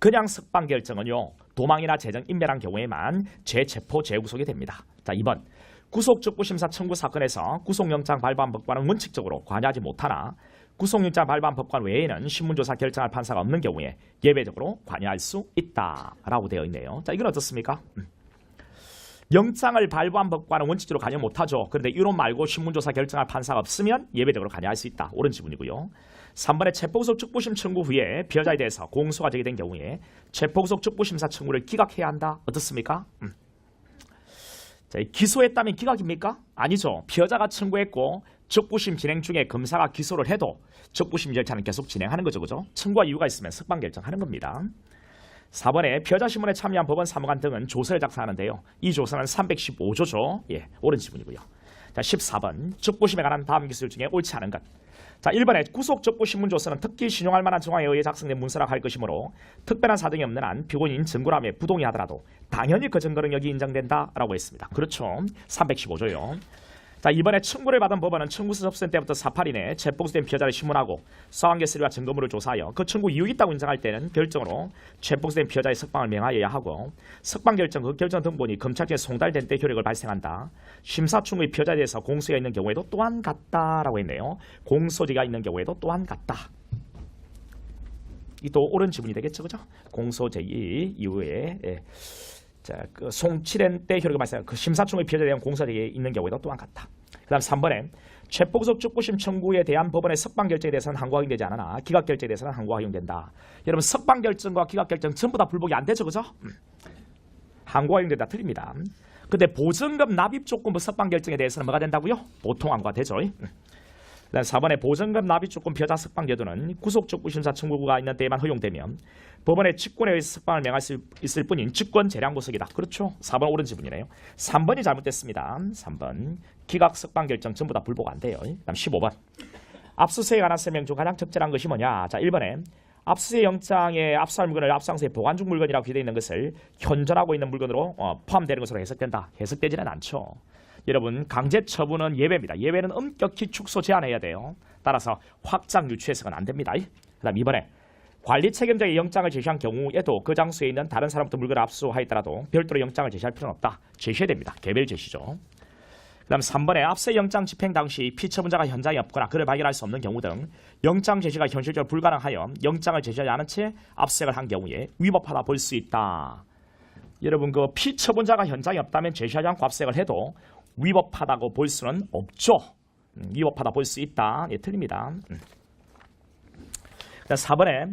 그냥 석방 결정은요. 도망이나 재정, 인멸한 경우에만 재체포, 재구속이 됩니다. 자, 2번 구속 즉부심사 청구 사건에서 구속영장 발부한 법관은 원칙적으로 관여하지 못하나 구속영장 발부한 법관 외에는 신문조사 결정할 판사가 없는 경우에 예외적으로 관여할 수 있다라고 되어 있네요. 자, 이건 어떻습니까? 영장을 발부한 법관은 원칙적으로 관여 못하죠. 그런데 이론 말고 신문조사 결정할 판사가 없으면 예외적으로 관여할 수 있다. 옳은 지문이고요. 3번의 체포구속 즉부심 청구 후에 피해자에 대해서 공소가 제기된 경우에 체포구속 즉부심사 청구를 기각해야 한다. 어떻습니까? 자, 기소했다면 기각입니까? 아니죠. 피해자가 청구했고 즉부심 진행 중에 검사가 기소를 해도 즉부심 절차는 계속 진행하는 거죠. 그죠? 청구와 이유가 있으면 석방 결정하는 겁니다. 4번에 피해자 신문에 참여한 법원 사무관 등은 조서를 작성하는데요. 이 조서는 315조죠. 예, 옳은 지문이고요. 자, 14번 즉부심에 관한 다음 기술 중에 옳지 않은 것. 자, 1번에 구속적부 신문조서는 특히 신용할 만한 정황에 의해 작성된 문서라 할 것이므로 특별한 사정이 없는 한 피고인 증거람에 부동의하더라도 당연히 그 증거 능력이 인정된다라고 했습니다. 그렇죠. 315조요. 자, 이번에 청구를 받은 법원은 청구서 접수된 때부터 4~8 이내에 재봉수된 피해자를 신문하고 서한계 서류와 증거물을 조사하여 그 청구 이유가 있다고 인정할 때는 결정으로 재봉수된 피해자의 석방을 명하여야 하고 석방 결정, 그 결정 등본이 검찰청에 송달된 때 효력을 발생한다. 심사 청구의 피해자에 대해서 공소가 있는 경우에도 또한 같다라고 했네요. 공소지가 있는 경우에도 또한 같다. 이 또 옳은 지문이 되겠죠, 그죠? 공소제의 이후에 자, 그 송치된 때 효력을 발생한 그 심사청구의 피해자에 대한 공소제에 있는 경우에도 또한 같다. 그 다음 3번에 체포구속 적부심 청구에 대한 법원의 석방 결정에 대해서는 항고가 허용되지 않으나 기각 결정에 대해서는 항고가 허용된다. 여러분 석방 결정과 기각 결정 전부 다 불복이 안 되죠, 그죠? 항고가 허용된다. 틀립니다. 근데 보증금 납입 조건부 석방 결정에 대해서는 뭐가 된다고요? 보통 항고가 되죠. 그다음 4번에 보증금 납입 조건 피해자 석방 제도는 구속적부 심사 청구가 있는 때에만 허용되면 법원의 직권에 의해서 석방을 명할 수 있을 뿐인 직권 재량 구속이다. 그렇죠. 4번 옳은 지문이네요. 3번이 잘못됐습니다. 3번 기각 석방 결정 전부 다 불복 안 돼요. 그다음 15번 압수수색에 관한 설명 중 가장 적절한 것이 뭐냐? 자, 1번에 압수수색 영장에 압수할 물건을 압수항소에 보관 중 물건이라고 기재되어 있는 것을 현존하고 있는 물건으로 포함되는 것으로 해석된다. 해석되지는 않죠. 여러분 강제 처분은 예외입니다. 예외는 엄격히 축소 제한해야 돼요. 따라서 확장 유추해서는 안 됩니다. 그다음 2번에 관리 책임자의 영장을 제시한 경우에도 그 장소에 있는 다른 사람부터 물건을 압수하였더라도 별도로 영장을 제시할 필요는 없다. 제시해야 됩니다. 개별 제시죠. 그다음 3번에 압수 영장 집행 당시 피처분자가 현장에 없거나 그를 발견할 수 없는 경우 등 영장 제시가 현실적으로 불가능하여 영장을 제시하지 않은 채 압수색을 한 경우에 위법하다 볼 수 있다. 여러분 그 피처분자가 현장에 없다면 제시하지 않고 압수색을 해도 위법하다고 볼 수는 없죠. 위법하다 볼 수 있다. 예, 틀립니다. 4번에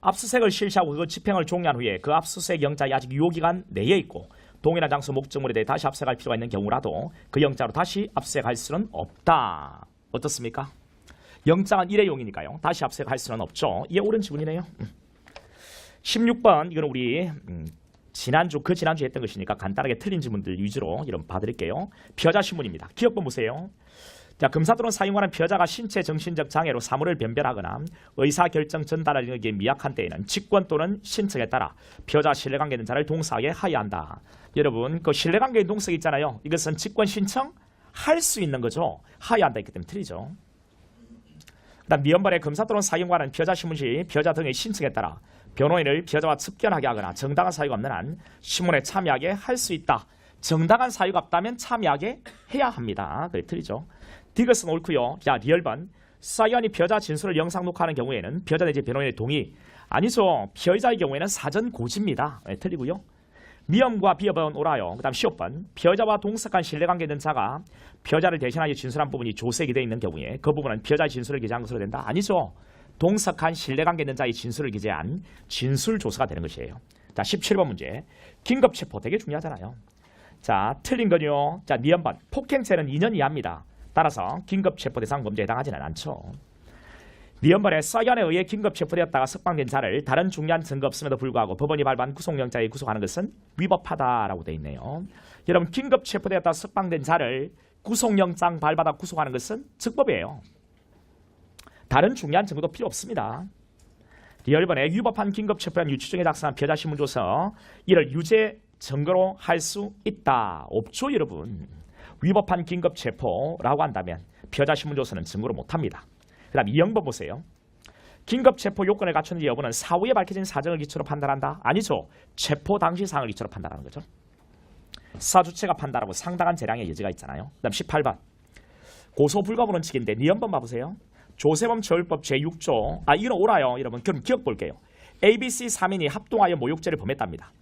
압수색을 실시하고 그 집행을 종료한 후에 그 압수색 영장이 아직 유효기간 내에 있고 동일한 장소 목적물에 대해 다시 압수색할 필요가 있는 경우라도 그 영장으로 다시 압수색할 수는 없다. 어떻습니까? 영장은 일회용이니까요. 다시 압수색할 수는 없죠. 이게 옳은 지문이네요. 16번 이건 우리 지난주에 했던 것이니까 간단하게 틀린 지문들 위주로 이런 봐드릴게요. 피해자 신문입니다. 기억본 보세요. 자, 검사 또는 사용하는 피해자가 신체 정신적 장애로 사물을 변별하거나 의사결정 전달하는 능력이 미약한 때에는 직권 또는 신청에 따라 피해자 신뢰관계 있는 자를 동사하게 하여야 한다. 여러분 그 신뢰관계 있는 동사 있잖아요. 이것은 직권 신청 할 수 있는 거죠. 하여야 한다. 있기 때문에 틀리죠. 그다음 미연발의 검사 또는 사용하는 피해자 신문 시 피해자 등의 신청에 따라 변호인을 피해자와 접견하게 하거나 정당한 사유가 없는 한 신문에 참여하게 할 수 있다. 정당한 사유가 없다면 참여하게 해야 합니다. 그게 틀리죠. 이것은 옳고요. 자, 리얼번 사연이 피해자 진술을 영상 녹화하는 경우에는 피해자 내지 변호인의 동의 아니죠. 피해자의 경우에는 사전 고지입니다. 네, 틀리고요. 미연과 비협은 옳아요. 그 다음 15번 피해자와 동석한 신뢰관계 있는 자가 피해자를 대신하여 진술한 부분이 조색이 되어 있는 경우에 그 부분은 피해자의 진술을 기재한 것으로 된다. 아니죠. 동석한 신뢰관계 있는 자의 진술을 기재한 진술조서가 되는 것이에요. 자, 17번 문제 긴급체포 되게 중요하잖아요. 자, 틀린 거요. 자, 니은번 폭행죄는 2년 이하입니다. 따라서 긴급체포 대상 범죄에 해당하지는 않죠. 니은번에 사연에 의해 긴급체포되었다가 석방된 자를 다른 중요한 증거 없음에도 불구하고 법원이 발부한 구속영장에 구속하는 것은 위법하다라고 되어 있네요. 여러분 긴급체포되었다가 석방된 자를 구속영장 발부하다 구속하는 것은 즉법이에요. 다른 중요한 증거도 필요 없습니다. 리얼번에 위법한 긴급체포한 유치중에 작성한 피해자 신문조서 이를 유죄 증거로 할 수 있다. 없죠, 여러분. 위법한 긴급체포라고 한다면 피해자 신문조서는 증거로 못합니다. 그 다음 2형번 보세요. 긴급체포 요건을 갖췄는지 여부는 사후에 밝혀진 사정을 기초로 판단한다. 아니죠. 체포 당시 상황을 기초로 판단하는 거죠. 사주체가 판단하고 상당한 재량의 여지가 있잖아요. 그 다음 18번 고소 불가 원칙인데 니은번 봐보세요. 조세범 처벌법 제6조 이건 옳아요. 여러분 그럼 기억 볼게요. ABC 3인이 합동하여 모욕죄를 범했답니다.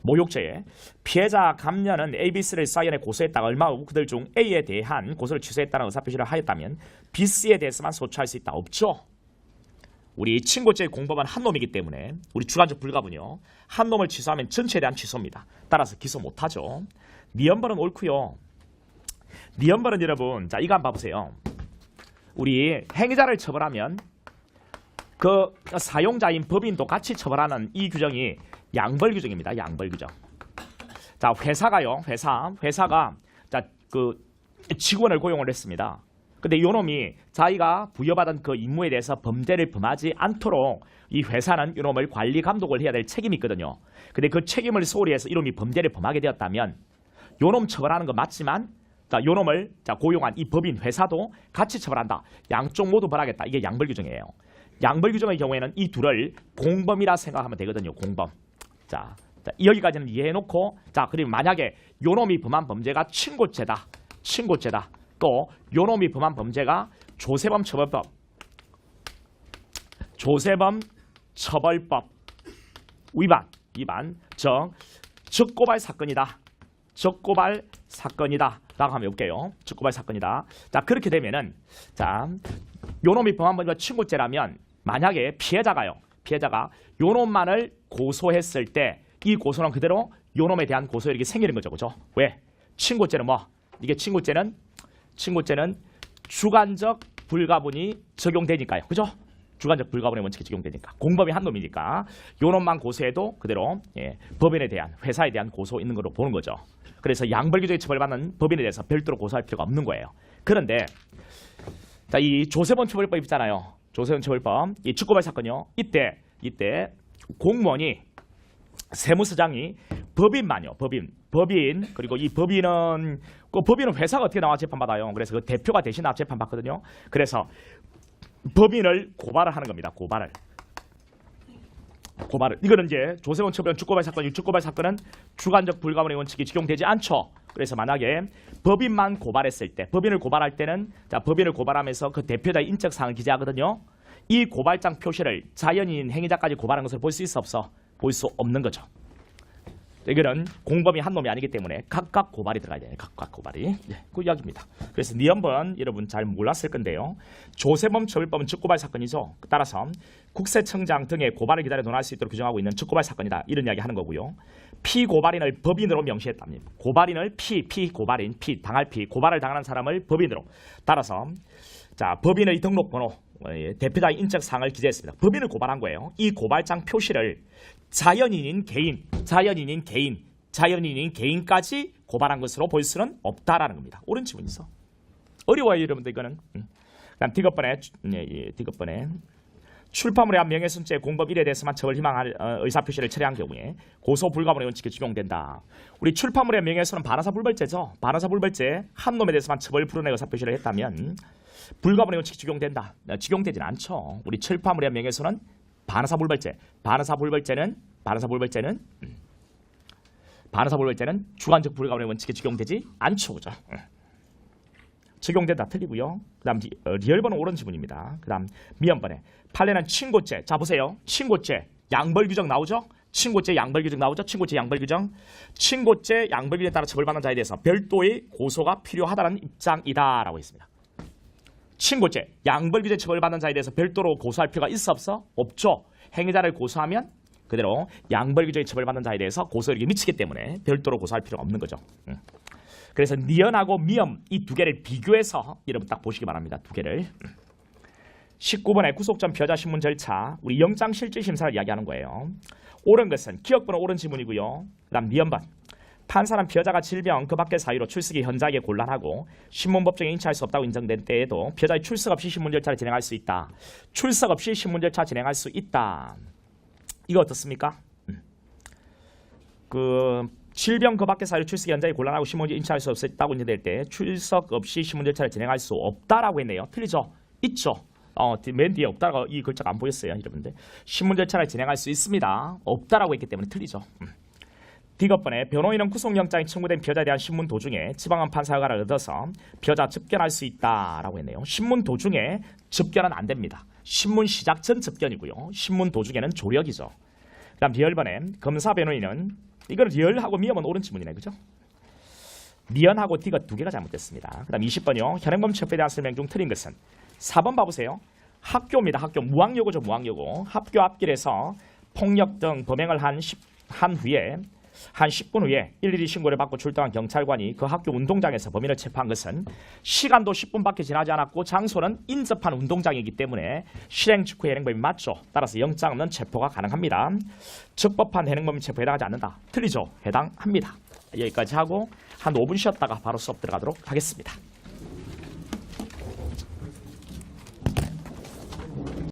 모욕죄에 피해자 감녀는 ABC를 사연에 고소했다가 얼마 후 그들 중 A에 대한 고소를 취소했다는 의사표시를 하였다면 B, C에 대해서만 소추할 수 있다. 없죠. 우리 친고죄 공범은 한 놈이기 때문에 우리 주관적 불가분요. 한 놈을 취소하면 전체에 대한 취소입니다. 따라서 기소 못하죠. 니은번은 옳고요. 니은번은 여러분 자 이거 한번 봐보세요. 우리 행위자를 처벌하면 그 사용자인 법인도 같이 처벌하는 이 규정이 양벌 규정입니다. 양벌 규정. 자 회사가요. 회사가 자 그 직원을 고용을 했습니다. 근데 요놈이 자기가 부여받은 그 임무에 대해서 범죄를 범하지 않도록 이 회사는 요놈을 관리 감독을 해야 될 책임이 있거든요. 근데 그 책임을 소홀히 해서 이놈이 범죄를 범하게 되었다면 요놈 처벌하는 거 맞지만 자, 요놈을 고용한 이 법인 회사도 같이 처벌한다. 양쪽 모두 벌하겠다. 이게 양벌 규정이에요. 양벌 규정의 경우에는 이 둘을 공범이라 생각하면 되거든요. 공범. 자, 여기까지는 이해해놓고 자, 그리고 만약에 요놈이 범한 범죄가 친고죄다. 친고죄다. 또 요놈이 범한 범죄가 조세범 처벌법. 조세범 처벌법 위반. 적고발 사건이다. 적고발 사건이다. 라고 하면 볼게요. 적고발 사건이다. 자, 그렇게 되면은 자, 요놈이 범한 범죄가 친고죄라면 만약에 피해자가 요놈만을 고소했을 때 이 고소는 그대로 요놈에 대한 고소력이 생기는 거죠. 그죠? 왜? 친고죄는 뭐? 이게 친고죄는 주관적 불가분이 적용되니까요. 그죠? 주관적 불가분의 원칙이 적용되니까. 공범이 한 놈이니까 요놈만 고소해도 그대로 법인에 대한 회사에 대한 고소 있는 걸로 보는 거죠. 그래서 양벌 규정에 처벌받는 법인에 대해서 별도로 고소할 필요가 없는 거예요. 그런데 자, 이 조세범 처벌법 있잖아요. 조세범 처벌법 이 직고발 사건이요. 이때 공무원이 세무서장이 법인만요. 법인 그리고 이 법인은 회사가 어떻게 나와 재판받아요. 그래서 그 대표가 대신 나와 재판받거든요. 그래서 법인을 고발을 하는 겁니다. 고발을. 이거는 이제 조세범 처벌 직고발 사건이 직고발 사건은 주관적 불가분의 원칙이 적용되지 않죠. 그래서 만약에 법인만 고발했을 때 법인을 고발할 때는 자, 법인을 고발하면서 그 대표자의 인적 사항을 기재하거든요. 이 고발장 표시를 자연인 행위자까지 고발한 것을 볼 수 있어 없어? 볼 수 없는 거죠. 이거는 공범이 한 놈이 아니기 때문에 각각 고발이 들어가야 돼요. 각각 고발이. 그 이야기입니다. 그래서 한번 여러분 잘 몰랐을 건데요. 조세범 처벌법은 직고발 사건이죠. 따라서 국세청장 등의 고발을 기다려 논할 수 있도록 규정하고 있는 직고발 사건이다. 이런 이야기 하는 거고요. 피고발인을 법인으로 명시했답니다. 고발인을 피고발인, 고발을 당하는 사람을 법인으로. 따라서 자, 법인의 등록번호, 대표자의 인적 사항을 기재했습니다. 법인을 고발한 거예요. 이 고발장 표시를 자연인인 개인까지 고발한 것으로 볼 수는 없다라는 겁니다. 옳은 지문이 있어. 어려워요, 여러분들 이거는. 그다음 디귿번에 출판물에 한 명예훼손죄 공범 1에 대해서만 처벌 희망할 의사표시를 철회한 경우에 고소 불가분의 원칙이 적용된다. 우리 출판물의 명예훼손은 반하사 불벌죄죠. 반하사 불벌죄 한 놈에 대해서만 처벌 불허의 의사표시를 했다면 불가분의 원칙이 적용된다. 적용되진 않죠. 우리 출판물의 명예훼손은 반하사 불벌죄. 반하사 불벌죄는 주관적 불가분의 원칙에 적용되지 않죠. 그죠? 적용된다 틀리고요. 그다음 리얼번은 옳은 지문입니다. 그다음 미연번에 판례는 친고죄. 자 보세요. 친고죄 양벌 규정 나오죠? 친고죄 양벌 규정에 따라 처벌받는 자에 대해서 별도의 고소가 필요하다는 입장이다라고 했습니다. 친고죄 양벌 규정에 처벌받는 자에 대해서 별도로 고소할 필요가 있어 없어? 없죠. 행위자를 고소하면 그대로 양벌 규정에 처벌받는 자에 대해서 고소력이 미치기 때문에 별도로 고소할 필요가 없는 거죠. 그래서 니언하고 미엄 이 두 개를 비교해서 여러분 딱 보시기 바랍니다. 두 개를. 19번에 구속 전 피해자 신문 절차 우리 영장 실질 심사를 이야기하는 거예요. 옳은 것은 기억번호 옳은 지문이고요. 그다음 니언번 판사는 피해자가 질병 그 밖의 사유로 출석이 현저하게 곤란하고 신문법정에 인치할 수 없다고 인정된 때에도 피해자의 출석 없이 신문 절차를 진행할 수 있다. 출석 없이 신문 절차 진행할 수 있다. 이거 어떻습니까? 질병 그 밖의 사유로 출석이 현저하게 곤란하고 신문에 인치할 수 없다고 인정될 때 출석 없이 신문 절차를 진행할 수 없다라고 했네요. 틀리죠? 있죠. 맨 뒤에 없다라고 이 글자가 안 보였어요, 여러분들. 신문 절차를 진행할 수 있습니다. 없다라고 했기 때문에 틀리죠. 디귿번에 변호인은 구속영장이 청구된 피해자에 대한 신문 도중에 지방원 판사 허가를 얻어서 피해자 접견할 수 있다라고 했네요. 신문 도중에 접견은 안 됩니다. 신문 시작 전 접견이고요. 신문 도중에는 조력이죠. 그다음 리얼번에 검사 변호인은 이건 리얼하고 미엄은 옳은 지문이네, 그죠? 미연하고 디귿 두 개가 잘못됐습니다. 그다음 20번이요. 현행범 체포에 대한 설명 중 틀린 것은 4번 봐보세요. 학교입니다. 학교 무학여고죠. 무학여고. 학교 앞길에서 폭력 등 범행을 한 10분 후에 112 신고를 받고 출동한 경찰관이 그 학교 운동장에서 범인을 체포한 것은 시간도 10분밖에 지나지 않았고 장소는 인접한 운동장이기 때문에 실행 직후 현행범이 맞죠. 따라서 영장 없는 체포가 가능합니다. 적법한 현행범 체포에 해당하지 않는다. 틀리죠? 해당합니다. 여기까지 하고 한 5분 쉬었다가 바로 수업 들어가도록 하겠습니다.